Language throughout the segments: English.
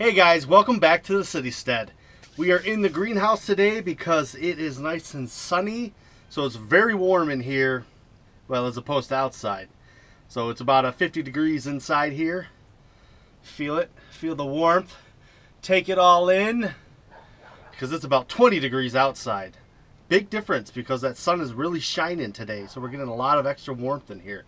Hey guys, welcome back to the Citystead. We are in the greenhouse today because it is nice and sunny, so it's very warm in here, well, as opposed to outside. So it's about 50 degrees inside here. Feel it, feel the warmth, take it all in, because it's about 20 degrees outside. Big difference because that sun is really shining today, so we're getting a lot of extra warmth in here.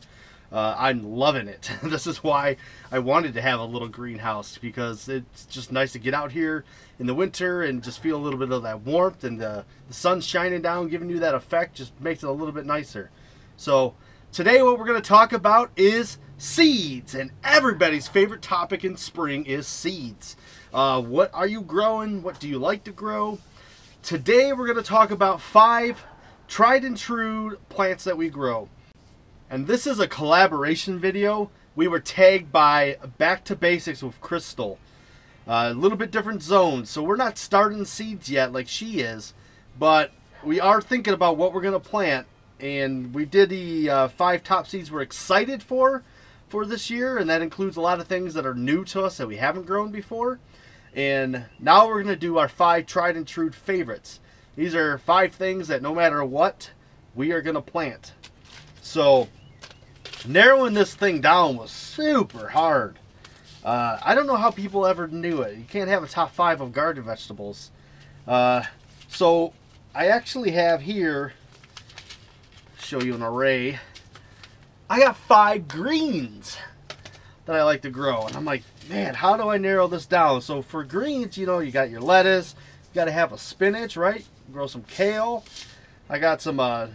I'm loving it. This is why I wanted to have a little greenhouse, because it's just nice to get out here in the winter and just feel a little bit of that warmth, and the sun shining down, giving you that effect, just makes it a little bit nicer. So today what we're going to talk about is seeds, and everybody's favorite topic in spring is seeds. What are you growing? What do you like to grow? Today we're going to talk about 5 tried and true plants that we grow. And this is a collaboration video. We were tagged by Back to Basics with Krystal. A little bit different zones, so we're not starting seeds yet like she is, but we are thinking about what we're going to plant. And we did the 5 top seeds we're excited for this year, and that includes a lot of things that are new to us that we haven't grown before. And now we're going to do our 5 tried and true favorites. These are 5 things that no matter what, we are going to plant. So narrowing this thing down was super hard. I don't know how people ever knew it. You can't have a top 5 of garden vegetables. So I actually have here, show you an array. I got 5 greens that I like to grow, and I'm like, man, how do I narrow this down? So for greens, you know, you got your lettuce, you got to have a spinach, right? Grow some kale. I got some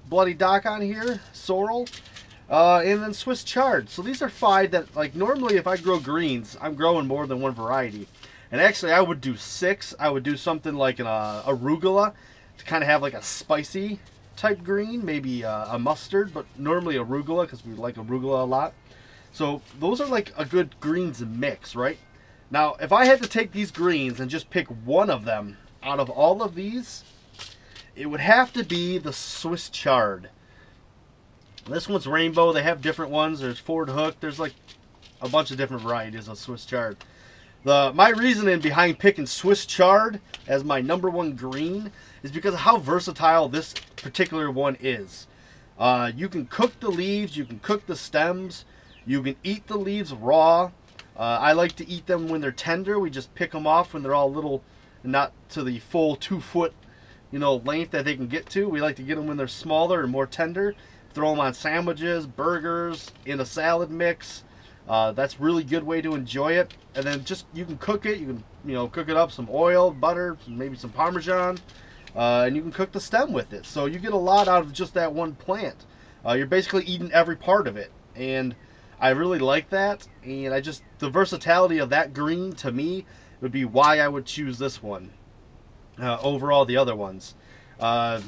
bloody dock on here, sorrel, and then Swiss chard. So these are 5 that, like, normally if I grow greens, I'm growing more than one variety. And actually I would do 6. I would do something like an arugula to kind of have like a spicy type green, maybe a mustard, but normally arugula because we like arugula a lot. So those are like a good greens mix, right? Now if I had to take these greens and just pick one of them out of all of these, it would have to be the Swiss chard. This one's rainbow. They have different ones. There's Ford Hook. There's like a bunch of different varieties of Swiss chard. My reasoning behind picking Swiss chard as my #1 green is because of how versatile this particular one is. You can cook the leaves. You can cook the stems. You can eat the leaves raw. I like to eat them when they're tender. We just pick them off when they're all little, not to the full 2-foot, you know, length that they can get to. We like to get them when they're smaller and more tender. Throw them on sandwiches, burgers, in a salad mix. That's a really good way to enjoy it. And then just, you can cook it. You can, you know, cook it up, some oil, butter, maybe some Parmesan, and you can cook the stem with it. So you get a lot out of just that one plant. You're basically eating every part of it, and I really like that. And the versatility of that green to me would be why I would choose this one over all the other ones. I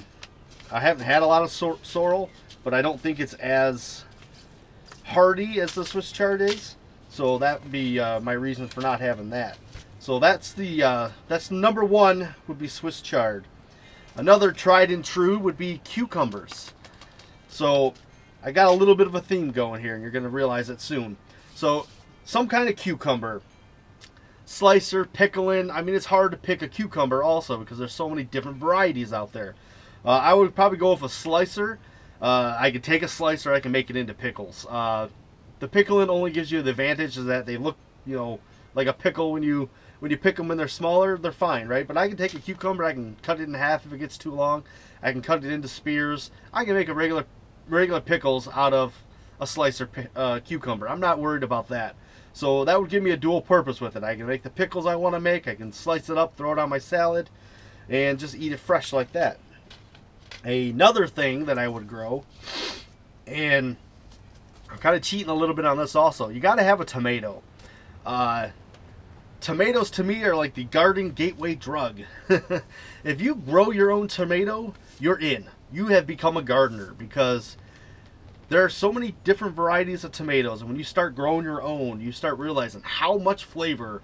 haven't had a lot of sorrel, but I don't think it's as hardy as the Swiss chard is. So that would be my reason for not having that. So that's #1 would be Swiss chard. Another tried and true would be cucumbers. So I got a little bit of a theme going here, and you're going to realize it soon. So some kind of cucumber. Slicer, pickling. I mean, it's hard to pick a cucumber also because there's so many different varieties out there. I would probably go with a slicer. I could take a slicer, I can make it into pickles. The pickling only gives you the advantage is that they look, you know, like a pickle when you pick them when they're smaller. They're fine, right? But I can take a cucumber, I can cut it in half if it gets too long. I can cut it into spears. I can make a regular pickles out of a slicer cucumber. I'm not worried about that. So that would give me a dual purpose with it. I can make the pickles I want to make. I can slice it up, throw it on my salad, and just eat it fresh like that. Another thing that I would grow, and I'm kind of cheating a little bit on this also, you got to have a tomato. Tomatoes to me are like the garden gateway drug. If you grow your own tomato, you're in. You have become a gardener, because there are so many different varieties of tomatoes, and when you start growing your own, you start realizing how much flavor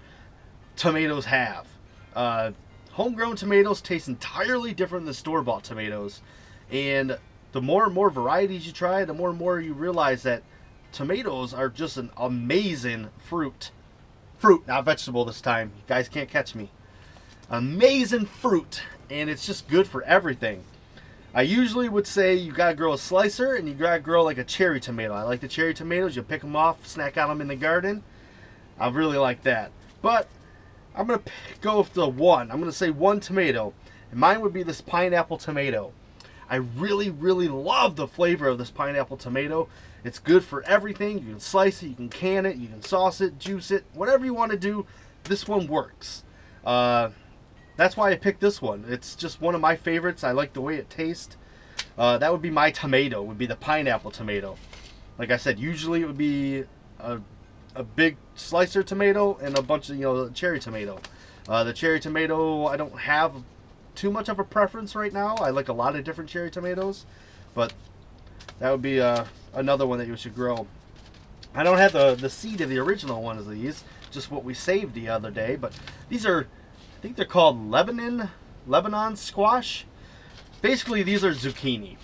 tomatoes have. Homegrown tomatoes taste entirely different than store-bought tomatoes, and the more and more varieties you try, the more and more you realize that tomatoes are just an amazing fruit Fruit, not vegetable this time. You guys can't catch me. Amazing fruit, and it's just good for everything. I usually would say you gotta grow a slicer and you gotta grow like a cherry tomato. I like the cherry tomatoes. You pick them off, snack on them in the garden. I really like that. But I'm gonna go with the one. I'm gonna say one tomato, and mine would be this pineapple tomato. I really, really love the flavor of this pineapple tomato. It's good for everything. You can slice it, you can can it, you can sauce it, juice it, whatever you want to do. This one works. That's why I picked this one. It's just one of my favorites. I like the way it tastes. That would be my tomato, would be the pineapple tomato. Like I said, usually it would be a big slicer tomato and a bunch of, cherry tomato. The cherry tomato, I don't have too much of a preference right now. I like a lot of different cherry tomatoes, but that would be another one that you should grow. I don't have the seed of the original one of these, just what we saved the other day, but these are, I think they're called Lebanon squash. Basically, these are zucchini.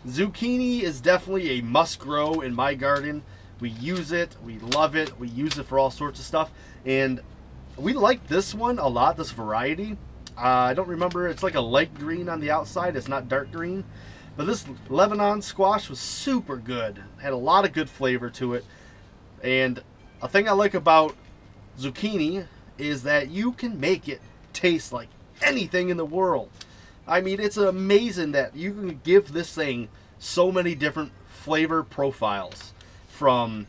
Zucchini is definitely a must grow in my garden. We use it, we love it, we use it for all sorts of stuff, and we like this one a lot, this variety. I don't remember, it's like a light green on the outside, it's not dark green. But this Lebanon squash was super good. Had a lot of good flavor to it. And a thing I like about zucchini is that you can make it taste like anything in the world. I mean, it's amazing that you can give this thing so many different flavor profiles. From,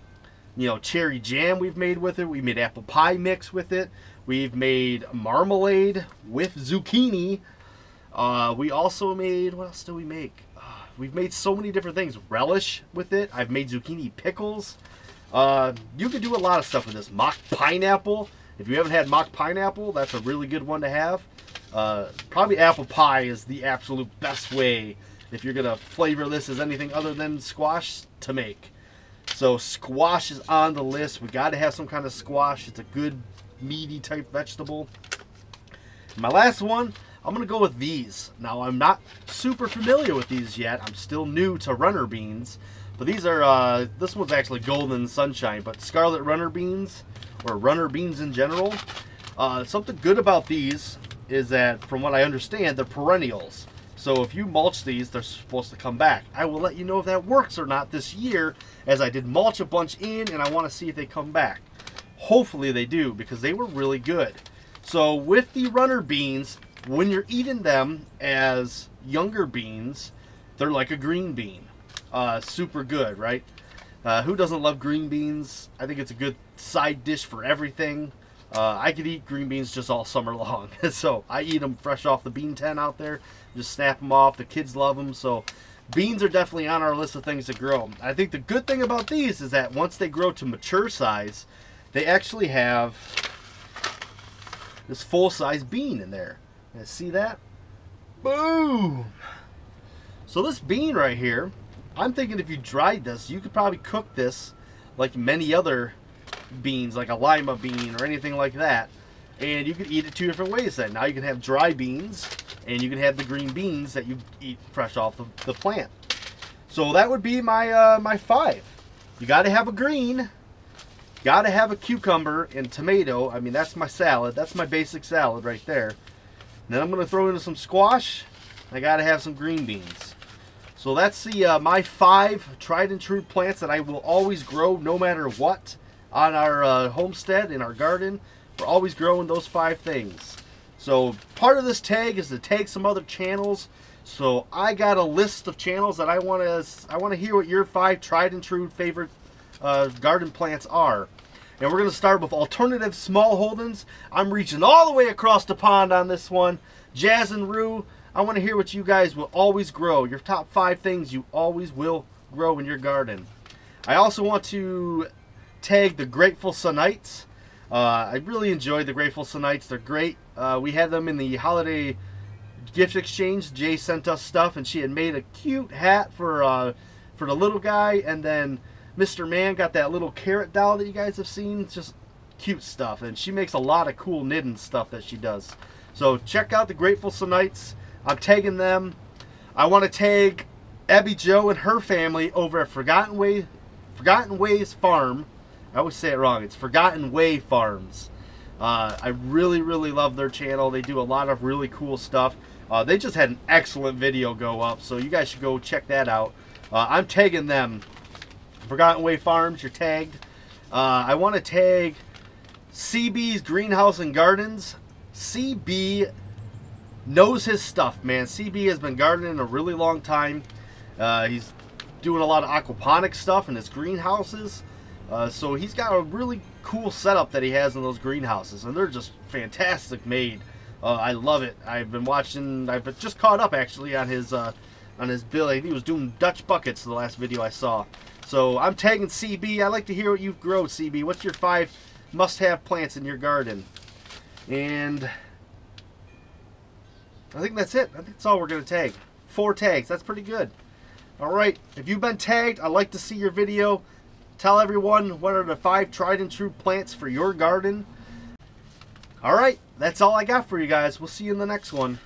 cherry jam we've made with it. We made apple pie mix with it. We've made marmalade with zucchini. We also made, what else do we make? We've made so many different things. Relish with it. I've made zucchini pickles. You can do a lot of stuff with this. Mock pineapple. If you haven't had mock pineapple, that's a really good one to have. Probably apple pie is the absolute best way if you're going to flavor this as anything other than squash to make. So squash is on the list. We got to have some kind of squash. It's a good meaty type vegetable. My last one, I'm going to go with these. Now, I'm not super familiar with these yet. I'm still new to runner beans. But these are, this one's actually golden sunshine, but scarlet runner beans, or runner beans in general. Something good about these is that, from what I understand, they're perennials. So if you mulch these, they're supposed to come back. I will let you know if that works or not this year, as I did mulch a bunch in, and I want to see if they come back. Hopefully they do, because they were really good. So with the runner beans, when you're eating them as younger beans, they're like a green bean. Super good, right? Who doesn't love green beans? I think it's a good side dish for everything. I could eat green beans just all summer long. So I eat them fresh off the bean tin out there. Just snap them off. The kids love them. So beans are definitely on our list of things to grow. I think the good thing about these is that once they grow to mature size, they actually have this full-size bean in there. You see that? Boom! So this bean right here, I'm thinking if you dried this, you could probably cook this like many other beans, like a lima bean or anything like that, and you could eat it two different ways then. Now you can have dry beans, and you can have the green beans that you eat fresh off the plant. So that would be my my 5. You got to have a green, got to have a cucumber and tomato. I mean, that's my salad. That's my basic salad right there. And then I'm going to throw in some squash. I got to have some green beans. So that's the my 5 tried and true plants that I will always grow no matter what on our homestead, in our garden. We're always growing those 5 things. So part of this tag is to tag some other channels. So I got a list of channels that I want to hear what your 5 tried and true favorite garden plants are. And we're going to start with alternative small holdings. I'm reaching all the way across the pond on this one. Jazz and Rue, I want to hear what you guys will always grow. Your top 5 things you always will grow in your garden. I also want to tag the Grateful Sunites. I really enjoyed the Grateful Sunites. They're great. We had them in the holiday gift exchange. Jay sent us stuff, and she had made a cute hat for the little guy, and then Mr. Man got that little carrot doll that you guys have seen. It's just cute stuff, and she makes a lot of cool knitting stuff that she does. So check out the Grateful Sunites. I'm tagging them. I want to tag Abby Jo and her family over at Forgotten Ways Farm I always say it wrong. It's Forgotten Way Farms. I really love their channel. They do a lot of really cool stuff. They just had an excellent video go up, so you guys should go check that out. I'm tagging them. Forgotten Way Farms, you're tagged. I want to tag CB's Greenhouse and Gardens. CB knows his stuff, man. CB has been gardening a really long time. He's doing a lot of aquaponic stuff in his greenhouses. So he's got a really cool setup that he has in those greenhouses, and they're just fantastic made. I love it. I've been watching. I've just caught up actually on his build. I think he was doing Dutch buckets the last video I saw. So I'm tagging CB. I like to hear what you grow, CB. What's your 5 must-have plants in your garden? And I think that's it. I think that's all we're going to tag. 4 tags. That's pretty good. All right. If you've been tagged, I'd like to see your video. Tell everyone what are the 5 tried and true plants for your garden. All right. That's all I got for you guys. We'll see you in the next one.